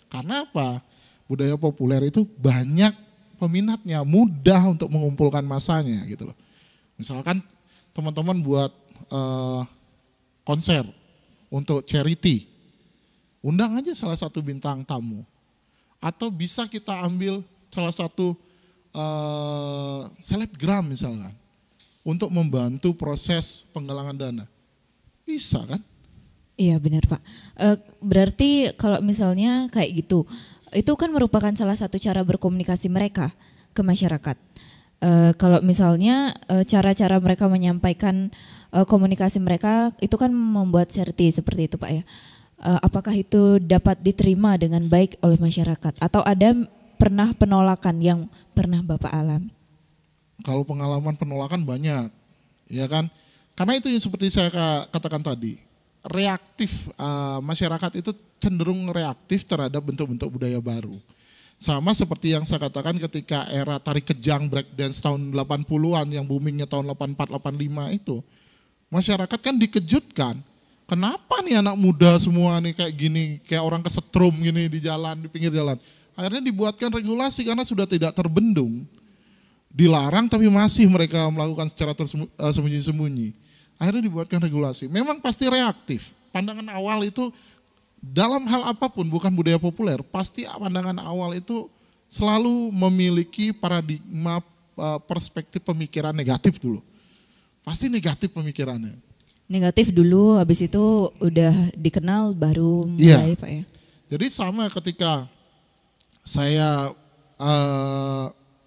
[SPEAKER 2] Karena apa? Budaya populer itu banyak peminatnya, mudah untuk mengumpulkan masanya gitu loh. Misalkan teman-teman buat konser untuk charity, undang aja salah satu bintang tamu. Atau bisa kita ambil salah satu selebgram misalkan, untuk membantu proses penggalangan dana. Bisa kan?
[SPEAKER 1] Iya benar Pak. Berarti kalau misalnya kayak gitu, itu kan merupakan salah satu cara berkomunikasi mereka ke masyarakat. Kalau misalnya cara-cara mereka menyampaikan komunikasi mereka itu kan membuat charity seperti itu Pak ya. Apakah itu dapat diterima dengan baik oleh masyarakat atau ada pernah penolakan yang pernah Bapak alami?
[SPEAKER 2] Kalau pengalaman penolakan banyak, ya kan? Karena itu yang seperti saya katakan tadi, reaktif, masyarakat itu cenderung reaktif terhadap bentuk-bentuk budaya baru. Sama seperti yang saya katakan ketika era tari kejang breakdance tahun 80-an yang boomingnya tahun 84-85 itu. Masyarakat kan dikejutkan, kenapa nih anak muda semua nih kayak gini, kayak orang kesetrum gini di jalan, di pinggir jalan. Akhirnya dibuatkan regulasi karena sudah tidak terbendung. Dilarang tapi masih mereka melakukan secara sembunyi-sembunyi. Akhirnya dibuatkan regulasi. Memang pasti reaktif. Pandangan awal itu dalam hal apapun, bukan budaya populer, pasti pandangan awal itu selalu memiliki paradigma perspektif pemikiran negatif dulu. Pasti negatif pemikirannya.
[SPEAKER 1] Negatif dulu, habis itu udah dikenal baru mulai Pak ya.
[SPEAKER 2] Jadi sama ketika saya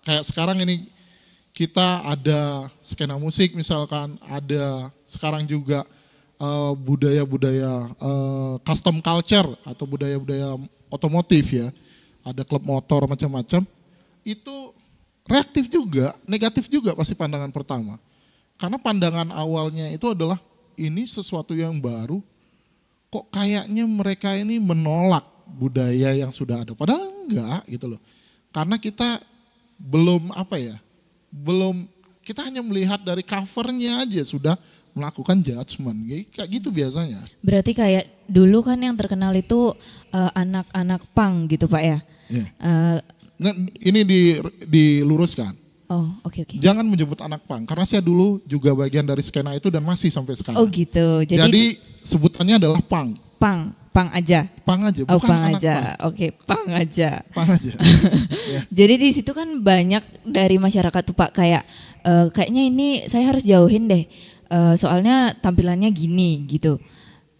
[SPEAKER 2] kayak sekarang ini kita ada skena musik misalkan, ada sekarang juga budaya-budaya custom culture atau budaya-budaya otomotif ya, ada klub motor macam-macam, itu reaktif juga, negatif juga pasti pandangan pertama. Karena pandangan awalnya itu adalah ini sesuatu yang baru, kok kayaknya mereka ini menolak budaya yang sudah ada, padahal enggak gitu loh. Karena kita belum kita hanya melihat dari covernya aja sudah melakukan judgement, kayak gitu biasanya.
[SPEAKER 1] Berarti kayak dulu kan yang terkenal itu anak-anak punk gitu Pak ya?
[SPEAKER 2] Yeah. Nah, ini diluruskan.
[SPEAKER 1] Oh oke.
[SPEAKER 2] Jangan menyebut anak punk, karena saya dulu juga bagian dari skena itu dan masih sampai sekarang.
[SPEAKER 1] Oh gitu.
[SPEAKER 2] Jadi sebutannya adalah punk.
[SPEAKER 1] Punk aja.
[SPEAKER 2] Punk aja, bukan
[SPEAKER 1] punk
[SPEAKER 2] anak
[SPEAKER 1] aja.
[SPEAKER 2] punk.
[SPEAKER 1] Oke, punk aja.
[SPEAKER 2] Punk aja. Yeah.
[SPEAKER 1] Jadi di situ kan banyak dari masyarakat tuh Pak kayak kayaknya ini saya harus jauhin deh. Soalnya tampilannya gini gitu.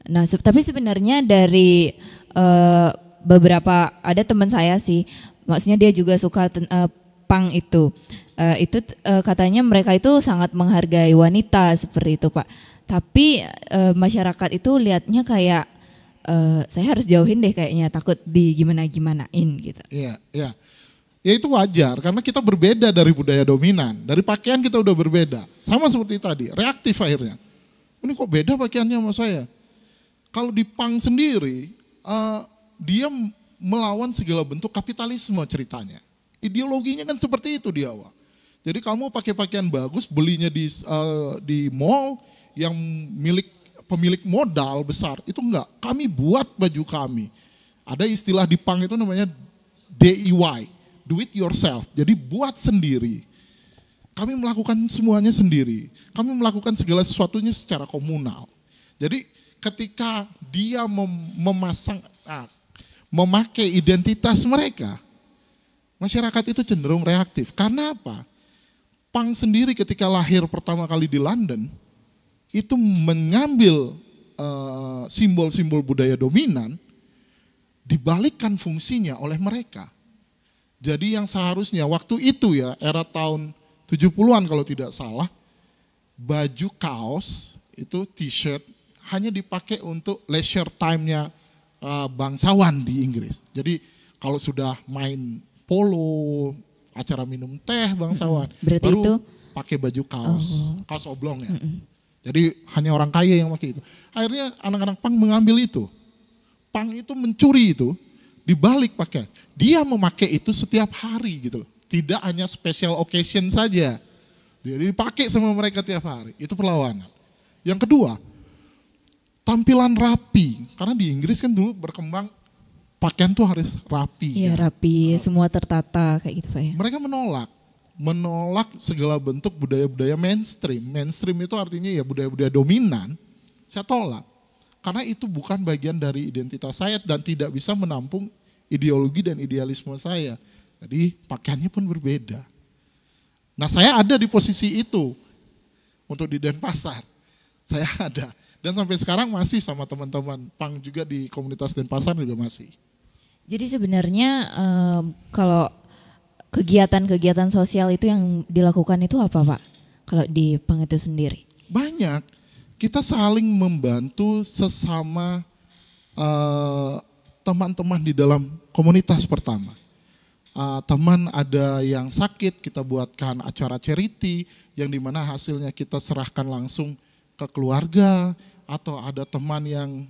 [SPEAKER 1] Nah, tapi sebenarnya dari beberapa ada teman saya sih, maksudnya dia juga suka punk itu. Katanya mereka itu sangat menghargai wanita seperti itu Pak. Tapi masyarakat itu lihatnya kayak saya harus jauhin deh kayaknya, takut digimana-gimanain gitu.
[SPEAKER 2] Iya, iya. Ya itu wajar karena kita berbeda dari budaya dominan. Dari pakaian kita udah berbeda. Sama seperti tadi, reaktif akhirnya. Ini kok beda pakaiannya sama saya. Kalau di punk sendiri, dia melawan segala bentuk kapitalisme ceritanya. Ideologinya kan seperti itu di awal. Jadi kamu pakai pakaian bagus, belinya di mall yang pemilik modal besar, itu enggak. Kami buat baju kami. Ada istilah di punk itu namanya DIY, do it yourself. Jadi buat sendiri. Kami melakukan semuanya sendiri. Kami melakukan segala sesuatunya secara komunal. Jadi ketika dia memakai identitas mereka, masyarakat itu cenderung reaktif. Karena apa? Punk sendiri ketika lahir pertama kali di London, itu mengambil simbol-simbol budaya dominan, dibalikkan fungsinya oleh mereka. Jadi yang seharusnya waktu itu ya, era tahun 70-an kalau tidak salah, baju kaos itu t-shirt hanya dipakai untuk leisure time-nya bangsawan di Inggris. Jadi kalau sudah main polo, acara minum teh bangsawan,
[SPEAKER 1] berarti
[SPEAKER 2] baru
[SPEAKER 1] itu
[SPEAKER 2] pakai baju kaos oblong ya. Jadi hanya orang kaya yang pakai itu. Akhirnya anak-anak punk mengambil itu. Punk itu mencuri itu, dibalik pakaian. Dia memakai itu setiap hari gitu loh. Tidak hanya special occasion saja. Jadi dipakai sama mereka tiap hari. Itu perlawanan. Yang kedua, tampilan rapi. Karena di Inggris kan dulu berkembang pakaian tuh harus rapi.
[SPEAKER 1] Iya,
[SPEAKER 2] ya.
[SPEAKER 1] rapi, semua tertata kayak gitu Pak ya.
[SPEAKER 2] Mereka menolak segala bentuk budaya-budaya mainstream. Mainstream itu artinya ya budaya-budaya dominan. Saya tolak. Karena itu bukan bagian dari identitas saya dan tidak bisa menampung ideologi dan idealisme saya. Jadi pakaiannya pun berbeda. Nah saya ada di posisi itu untuk di Denpasar. Saya ada. Dan sampai sekarang masih sama teman-teman punk juga di komunitas Denpasar juga masih.
[SPEAKER 1] Jadi sebenarnya kalau kegiatan-kegiatan sosial itu yang dilakukan itu apa Pak? Kalau di punk itu sendiri?
[SPEAKER 2] Banyak. Kita saling membantu sesama teman-teman di dalam komunitas pertama. Teman ada yang sakit, kita buatkan acara charity yang dimana hasilnya kita serahkan langsung ke keluarga, atau ada teman yang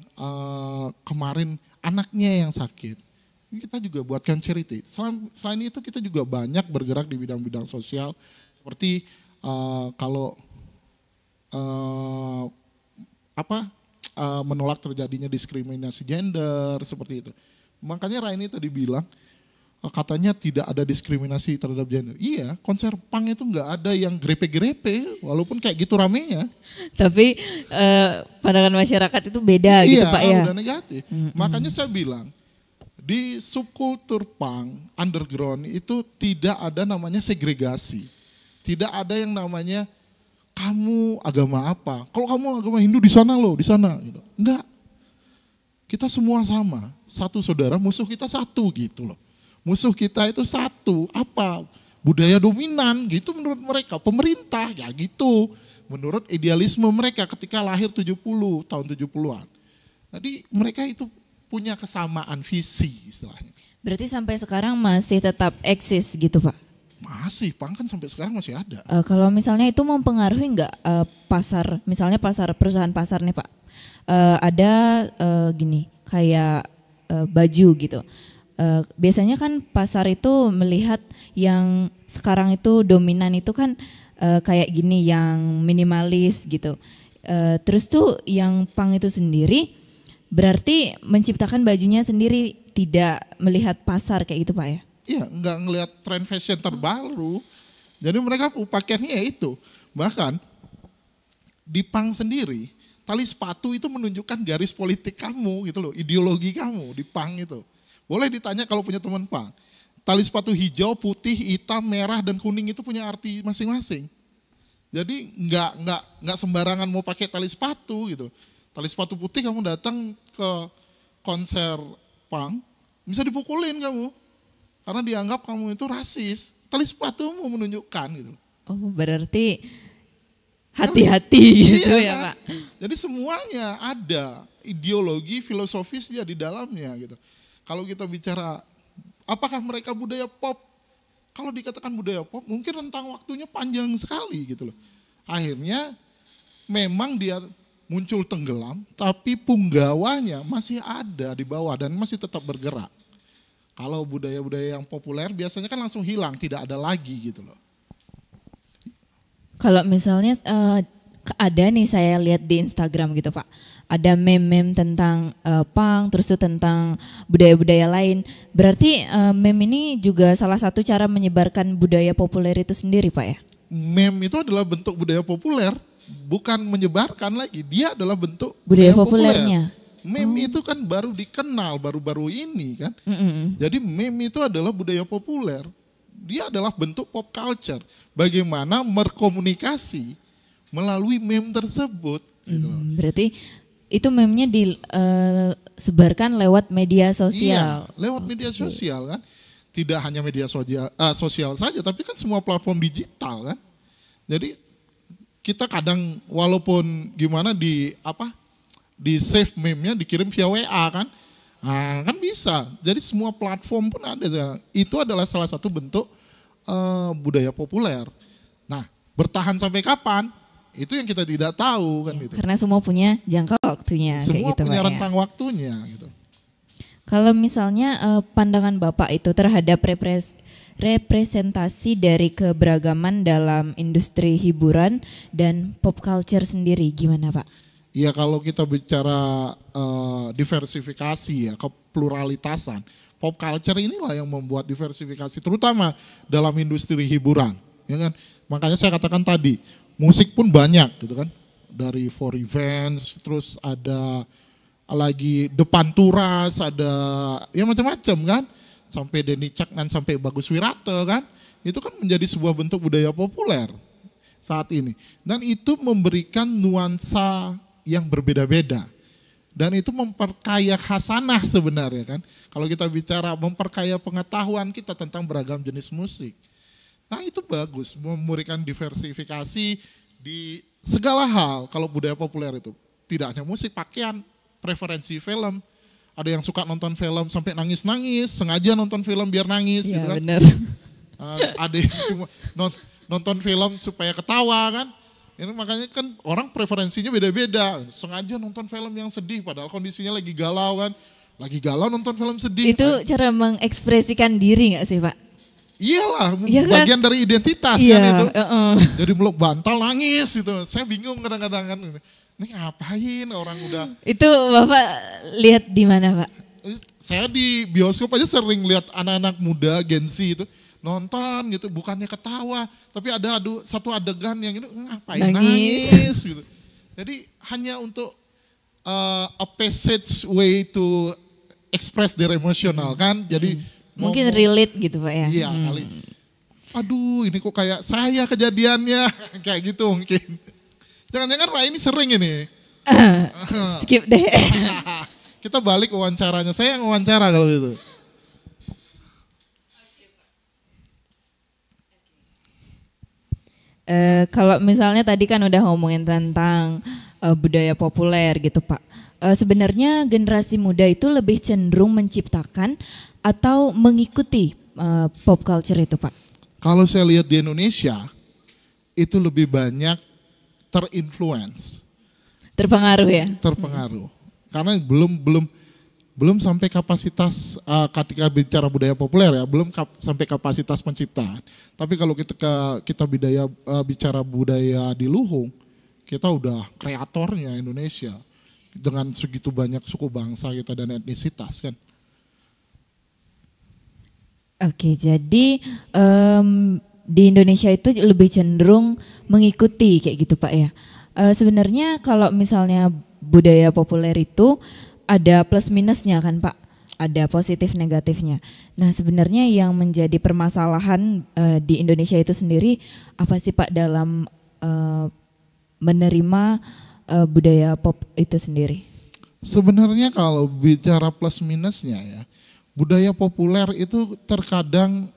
[SPEAKER 2] kemarin anaknya yang sakit, kita juga buatkan charity. Selain itu kita juga banyak bergerak di bidang-bidang sosial seperti menolak terjadinya diskriminasi gender seperti itu. Makanya Raini tadi bilang katanya tidak ada diskriminasi terhadap gender. Iya, konser punk itu nggak ada yang grepe-grepe, walaupun kayak gitu ramenya.
[SPEAKER 1] Tapi pandangan masyarakat itu beda gitu Pak ya.
[SPEAKER 2] Iya, udah negatif. Makanya saya bilang di subkultur punk underground itu tidak ada namanya segregasi, tidak ada yang namanya kamu agama apa. Kalau kamu agama Hindu di sana loh, di sana gitu. Enggak. Kita semua sama, satu saudara, musuh kita satu gitu loh. Musuh kita itu satu, apa? Budaya dominan gitu menurut mereka, pemerintah ya gitu. Menurut idealisme mereka ketika lahir tahun 70-an. Jadi mereka itu punya kesamaan visi istilahnya.
[SPEAKER 1] Berarti sampai sekarang masih tetap eksis gitu Pak?
[SPEAKER 2] Masih, punk kan sampai sekarang masih ada.
[SPEAKER 1] Kalau misalnya itu mempengaruhi nggak pasar, misalnya perusahaan pasar nih Pak, ada gini kayak baju gitu. Biasanya kan pasar itu melihat yang sekarang itu dominan itu kan kayak gini yang minimalis gitu. Terus tuh yang punk itu sendiri berarti menciptakan bajunya sendiri, tidak melihat pasar kayak gitu Pak ya?
[SPEAKER 2] Iya, nggak ngelihat tren fashion terbaru. Jadi mereka pakaiannya ya itu. Bahkan di punk sendiri, tali sepatu itu menunjukkan garis politik kamu gitu loh, ideologi kamu di punk itu. Boleh ditanya kalau punya teman punk. Tali sepatu hijau, putih, hitam, merah dan kuning itu punya arti masing-masing. Jadi nggak sembarangan mau pakai tali sepatu gitu. Tali sepatu putih kamu datang ke konser punk, bisa dipukulin kamu. Karena dianggap kamu itu rasis. Tali sepatu mau menunjukkan gitu.
[SPEAKER 1] Oh berarti hati-hati gitu ya
[SPEAKER 2] kan?
[SPEAKER 1] Pak.
[SPEAKER 2] Jadi semuanya ada ideologi filosofisnya di dalamnya gitu. Kalau kita bicara apakah mereka budaya pop? Kalau dikatakan budaya pop mungkin rentang waktunya panjang sekali gitu loh. Akhirnya memang dia muncul tenggelam tapi punggawanya masih ada di bawah dan masih tetap bergerak. Kalau budaya-budaya yang populer biasanya kan langsung hilang, tidak ada lagi gitu loh.
[SPEAKER 1] Kalau misalnya ada nih saya lihat di Instagram gitu Pak, ada meme-meme tentang punk, terus itu tentang budaya-budaya lain. Berarti meme ini juga salah satu cara menyebarkan budaya populer itu sendiri Pak ya?
[SPEAKER 2] Meme itu adalah bentuk budaya populer, bukan menyebarkan lagi. Dia adalah bentuk
[SPEAKER 1] budaya populernya.
[SPEAKER 2] Meme itu kan baru dikenal baru-baru ini kan. Jadi meme itu adalah budaya populer. Dia adalah bentuk pop culture. Bagaimana berkomunikasi melalui meme tersebut. Gitu loh.
[SPEAKER 1] Berarti itu meme-nya disebarkan lewat media sosial.
[SPEAKER 2] Iya, lewat media sosial kan. Tidak hanya media sosial saja, tapi kan semua platform digital kan. Jadi kita kadang walaupun gimana di save meme-nya dikirim via WA kan. Nah, kan bisa. Jadi semua platform pun ada. Itu adalah salah satu bentuk budaya populer. Nah, bertahan sampai kapan? Itu yang kita tidak tahu kan gitu.
[SPEAKER 1] Karena semua punya jangka waktunya.
[SPEAKER 2] Semua
[SPEAKER 1] kayak gitu,
[SPEAKER 2] punya
[SPEAKER 1] Pak,
[SPEAKER 2] rentang waktunya gitu.
[SPEAKER 1] Kalau misalnya pandangan Bapak itu terhadap representasi dari keberagaman dalam industri hiburan dan pop culture sendiri gimana Pak?
[SPEAKER 2] Ya kalau kita bicara diversifikasi ya, kepluralitasan, pop culture inilah yang membuat diversifikasi terutama dalam industri hiburan, ya kan? Makanya saya katakan tadi, musik pun banyak gitu kan. Dari For Revenge, terus ada lagi Depan Turas, ada ya macam-macam kan. Sampai Denny Caknan, sampai Bagus Wirata kan. Itu kan menjadi sebuah bentuk budaya populer saat ini. Dan itu memberikan nuansa yang berbeda-beda. Dan itu memperkaya khasanah sebenarnya kan. Kalau kita bicara memperkaya pengetahuan kita tentang beragam jenis musik. Nah itu bagus, memberikan diversifikasi di segala hal kalau budaya populer itu. Tidak hanya musik, pakaian, preferensi film. Ada yang suka nonton film sampai nangis-nangis, sengaja nonton film biar nangis
[SPEAKER 1] ya,
[SPEAKER 2] gitu kan.
[SPEAKER 1] Bener.
[SPEAKER 2] Ada yang cuma nonton film supaya ketawa kan. Ini makanya kan orang preferensinya beda-beda. Sengaja nonton film yang sedih padahal kondisinya lagi galau kan. Lagi galau nonton film sedih.
[SPEAKER 1] Itu cara mengekspresikan diri gak sih Pak?
[SPEAKER 2] Iyalah,
[SPEAKER 1] ya kan?
[SPEAKER 2] bagian dari identitas
[SPEAKER 1] iya,
[SPEAKER 2] kan itu.
[SPEAKER 1] Jadi
[SPEAKER 2] meluk bantal nangis gitu. Saya bingung kadang-kadang kan. Ini ngapain orang udah.
[SPEAKER 1] Itu Bapak lihat di mana Pak?
[SPEAKER 2] Saya di bioskop aja sering lihat anak-anak muda Gen Z itu nonton gitu, bukannya ketawa, tapi ada satu adegan yang ini ngapain nangis gitu. Jadi hanya untuk a passage way to express their emotional kan. Jadi
[SPEAKER 1] mungkin relate gitu Pak ya.
[SPEAKER 2] Iya kali. Aduh ini kok kayak saya kejadiannya kayak gitu mungkin. Jangan-jangan Rai ini sering ini.
[SPEAKER 1] Skip deh.
[SPEAKER 2] Kita balik wawancaranya. Saya yang wawancara kalau gitu.
[SPEAKER 1] Kalau misalnya tadi kan udah ngomongin tentang budaya populer gitu Pak. Sebenarnya generasi muda itu lebih cenderung menciptakan atau mengikuti pop culture itu Pak?
[SPEAKER 2] Kalau saya lihat di Indonesia itu lebih banyak terinfluence.
[SPEAKER 1] Terpengaruh ya?
[SPEAKER 2] Terpengaruh. Karena belum sampai kapasitas ketika bicara budaya populer ya, belum sampai kapasitas penciptaan. Tapi kalau kita bicara budaya di luhung, kita udah kreatornya Indonesia dengan segitu banyak suku bangsa kita dan etnisitas kan.
[SPEAKER 1] Oke, jadi di Indonesia itu lebih cenderung mengikuti kayak gitu Pak ya. Sebenarnya kalau misalnya budaya populer itu ada plus minusnya kan Pak, ada positif negatifnya. Nah sebenarnya yang menjadi permasalahan di Indonesia itu sendiri apa sih Pak dalam menerima budaya pop itu sendiri?
[SPEAKER 2] Sebenarnya kalau bicara plus minusnya ya, budaya populer itu terkadang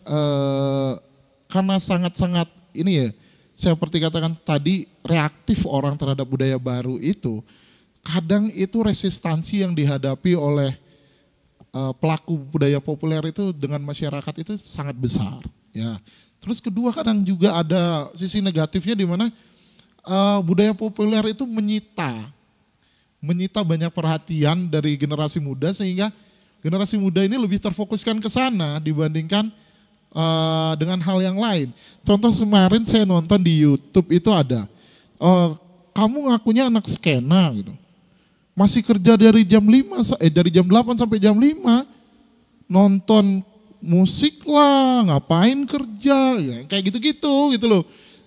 [SPEAKER 2] karena sangat-sangat ini ya, seperti katakan tadi reaktif orang terhadap budaya baru itu, kadang itu resistansi yang dihadapi oleh pelaku budaya populer itu dengan masyarakat itu sangat besar. Ya, terus kedua kadang juga ada sisi negatifnya di mana budaya populer itu menyita banyak perhatian dari generasi muda sehingga generasi muda ini lebih terfokuskan ke sana dibandingkan dengan hal yang lain. Contoh kemarin saya nonton di YouTube itu ada, kamu ngakunya anak skena gitu. Masih kerja dari jam 8 sampai jam 5. Nonton musik lah, ngapain kerja, ya, kayak gitu-gitu gitu loh.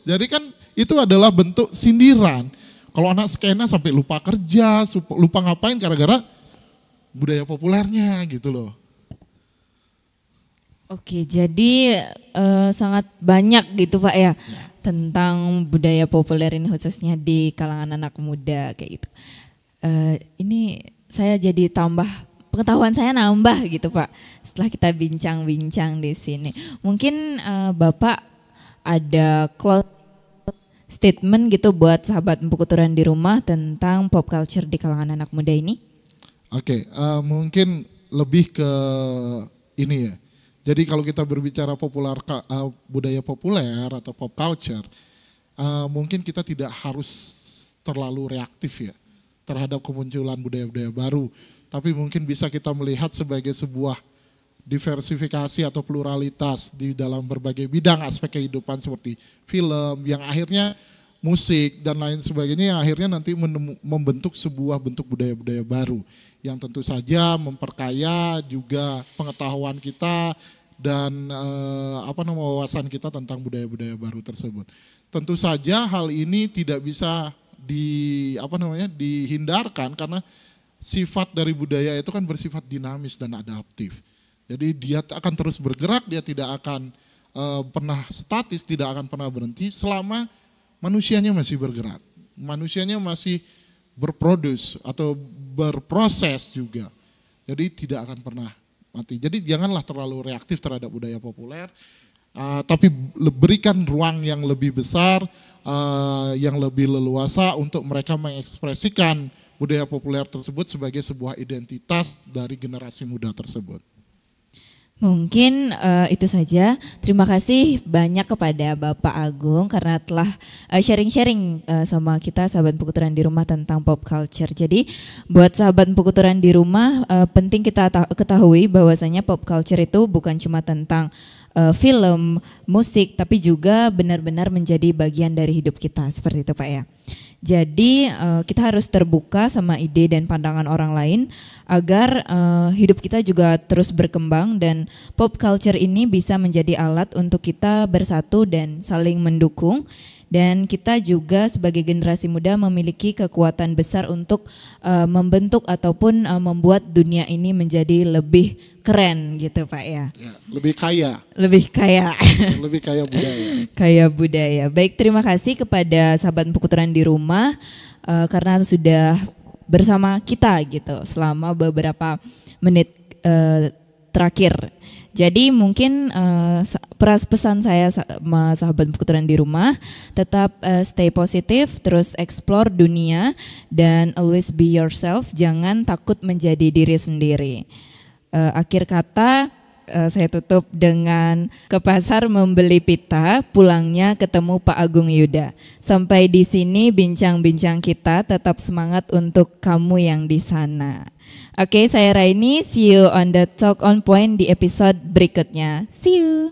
[SPEAKER 2] Jadi kan itu adalah bentuk sindiran. Kalau anak skena sampai lupa kerja, lupa ngapain gara-gara budaya populernya gitu loh.
[SPEAKER 1] Oke, jadi sangat banyak gitu Pak ya, tentang budaya populer ini khususnya di kalangan anak muda kayak gitu. Ini saya jadi pengetahuan saya nambah gitu Pak setelah kita bincang-bincang di sini. Mungkin Bapak ada close statement gitu buat sahabat Empu Keturunan di rumah tentang pop culture di kalangan anak muda ini?
[SPEAKER 2] Oke, mungkin lebih ke ini ya. Jadi kalau kita berbicara budaya populer atau pop culture, mungkin kita tidak harus terlalu reaktif ya terhadap kemunculan budaya-budaya baru. Tapi mungkin bisa kita melihat sebagai sebuah diversifikasi atau pluralitas di dalam berbagai bidang aspek kehidupan seperti film yang akhirnya musik dan lain sebagainya yang akhirnya nanti membentuk sebuah bentuk budaya-budaya baru yang tentu saja memperkaya juga pengetahuan kita dan wawasan kita tentang budaya-budaya baru tersebut. Tentu saja hal ini tidak bisa dihindarkan karena sifat dari budaya itu kan bersifat dinamis dan adaptif. Jadi dia akan terus bergerak, dia tidak akan pernah statis, tidak akan pernah berhenti selama manusianya masih bergerak. Manusianya masih berproduksi atau berproses juga. Jadi tidak akan pernah mati. Jadi janganlah terlalu reaktif terhadap budaya populer, tapi berikan ruang yang lebih besar, yang lebih leluasa untuk mereka mengekspresikan budaya populer tersebut sebagai sebuah identitas dari generasi muda tersebut.
[SPEAKER 1] Mungkin itu saja. Terima kasih banyak kepada Bapak Agung karena telah sharing-sharing sama kita sahabat Empu Keturunan di rumah tentang pop culture. Jadi buat sahabat Empu Keturunan di rumah penting kita ketahui bahwasanya pop culture itu bukan cuma tentang film, musik, tapi juga benar-benar menjadi bagian dari hidup kita seperti itu Pak ya. Jadi kita harus terbuka sama ide dan pandangan orang lain agar hidup kita juga terus berkembang dan pop culture ini bisa menjadi alat untuk kita bersatu dan saling mendukung. Dan kita juga sebagai generasi muda memiliki kekuatan besar untuk membentuk ataupun membuat dunia ini menjadi lebih keren gitu Pak ya.
[SPEAKER 2] Lebih kaya.
[SPEAKER 1] Lebih kaya.
[SPEAKER 2] Lebih kaya budaya.
[SPEAKER 1] Kaya budaya. Baik, terima kasih kepada sahabat Empu Keturunan di rumah karena sudah bersama kita gitu selama beberapa menit terakhir. Jadi mungkin pesan saya sama sahabat Empu Keturunan di rumah, tetap stay positif, terus explore dunia dan always be yourself, jangan takut menjadi diri sendiri. Akhir kata saya tutup dengan ke pasar membeli pita, pulangnya ketemu Pak Agung Yuda. Sampai di sini bincang-bincang kita, tetap semangat untuk kamu yang di sana. Oke, saya Raini, see you on the Talk on Point di episode berikutnya. See you.